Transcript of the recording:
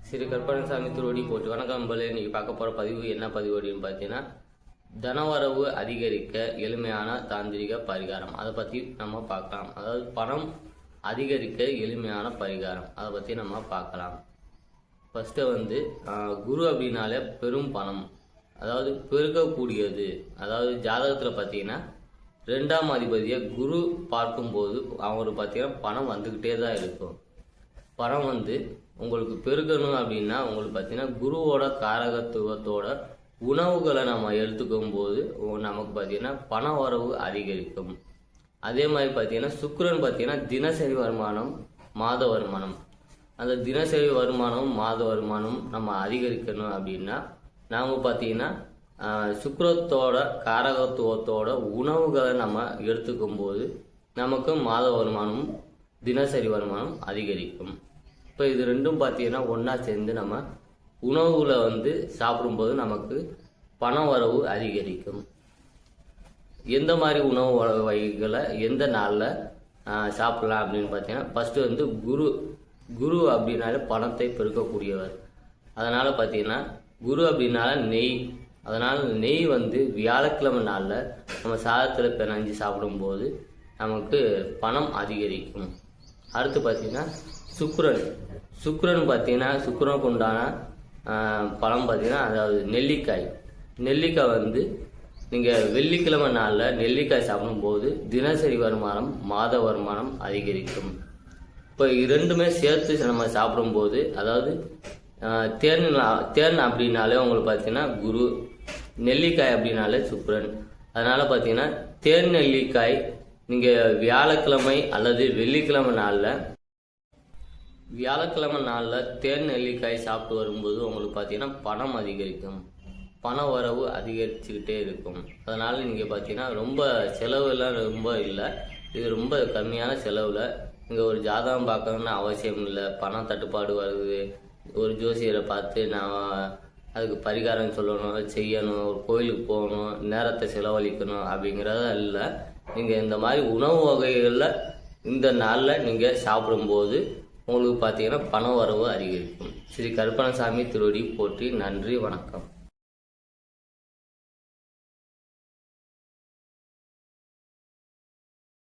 ஸ்ரீ கற்பனசாமி திருவடி போட்டு வணக்கம் போல. இன்னைக்கு பார்க்க போகிற பதிவு என்ன பதிவு அப்படின்னு பார்த்தீங்கன்னா, தனவரவு அதிகரிக்க எளிமையான தாந்திரிக பரிகாரம். அதை பற்றி நம்ம பார்க்கலாம். அதாவது பணம் அதிகரிக்க எளிமையான பரிகாரம், அதை பற்றி நம்ம பார்க்கலாம். ஃபஸ்ட்டு குரு அப்படின்னாலே பெரும் பணம், அதாவது பெருக்கக்கூடியது. அதாவது ஜாதகத்தில் பார்த்தீங்கன்னா 2ஆம் அதிபதியை குரு பார்க்கும்போது அவங்களுக்கு பார்த்தீங்கன்னா பணம் வந்துக்கிட்டே தான் இருக்கும். பணம் உங்களுக்கு பெருக்கணும் அப்படின்னா உங்களுக்கு பார்த்தீங்கன்னா குருவோட காரகத்துவத்தோட உணவுகளை நம்ம எடுத்துக்கும் போது நமக்கு பார்த்தீங்கன்னா பண வரவு அதிகரிக்கும். அதே மாதிரி பார்த்தீங்கன்னா சுக்கிரன் பார்த்தீங்கன்னா தினசரி வருமானம், மாத வருமானம். அந்த தினசரி வருமானம், மாத வருமானம் நம்ம அதிகரிக்கணும் அப்படின்னா நாங்கள் பார்த்தீங்கன்னா சுக்கிரத்தோட காரகத்துவத்தோட உணவுகளை நம்ம எடுத்துக்கும் போது நமக்கு மாத வருமானம், தினசரி வருமானம் அதிகரிக்கும். இப்போ இது ரெண்டும் பார்த்தீங்கன்னா ஒன்றா சேர்ந்து நம்ம உணவுகளை சாப்பிடும்போது நமக்கு பண வரவு அதிகரிக்கும். எந்த மாதிரி உணவு வகைகளை எந்த நாளில் சாப்பிடலாம் அப்படின்னு பார்த்தீங்கன்னா, ஃபஸ்ட்டு குரு அப்படின்னாலே பணத்தை பெருக்கக்கூடியவர். அதனால் பார்த்தீங்கன்னா குரு அப்படின்னால நெய். அதனால் நெய் வியாழக்கிழமை நாளில் நம்ம சாதத்தில் பிணைஞ்சு சாப்பிடும்போது நமக்கு பணம் அதிகரிக்கும். அடுத்து பார்த்தீங்கன்னா சுக்கிரன் பார்த்தீங்கன்னா சுக்கிரனுக்கு உண்டான பழம் பார்த்தீங்கன்னா, அதாவது நெல்லிக்காய் நீங்கள் வெள்ளிக்கிழமை நாளில் நெல்லிக்காய் சாப்பிடும்போது தினசரி வருமானம், மாத வருமானம் அதிகரிக்கும். இப்போ இரண்டுமே சேர்த்து நம்ம சாப்பிடும்போது, அதாவது தேன் அப்படின்னாலே உங்களுக்கு பார்த்தீங்கன்னா குரு, நெல்லிக்காய் அப்படின்னாலே சுக்கிரன். அதனால் பார்த்தீங்கன்னா தேன் நெல்லிக்காய் நீங்கள் வியாழக்கிழமை அல்லது வெள்ளிக்கிழமை நாளில் தேன் நெல்லிக்காய் சாப்பிட்டு வரும்போது உங்களுக்கு பார்த்தீங்கன்னா பணம் அதிகரிக்கும், பண வரவு அதிகரிச்சுக்கிட்டே இருக்கும். அதனால் நீங்கள் பார்த்தீங்கன்னா ரொம்ப செலவுலாம் ரொம்ப இல்லை, இது ரொம்ப கம்மியான செலவில் நீங்கள் ஒரு ஜாதகம் பார்க்கணுன்னு அவசியம் இல்லை. பணம் தட்டுப்பாடு வருது, ஒரு ஜோசியரை பார்த்து நான் அதுக்கு பரிகாரம் சொல்லணும், செய்யணும், ஒரு கோயிலுக்கு போகணும், நேரத்தை செலவழிக்கணும் அப்படிங்கிறத இல்லை. நீங்கள் இந்த மாதிரி உணவு வகைகளில் இந்த நாளில் நீங்கள் சாப்பிடும்போது உங்களுக்கு பார்த்தீங்கன்னா பண வரவு அதிகரிக்கும். ஸ்ரீ கற்பனசாமி திருவடி போற்றி. நன்றி, வணக்கம்.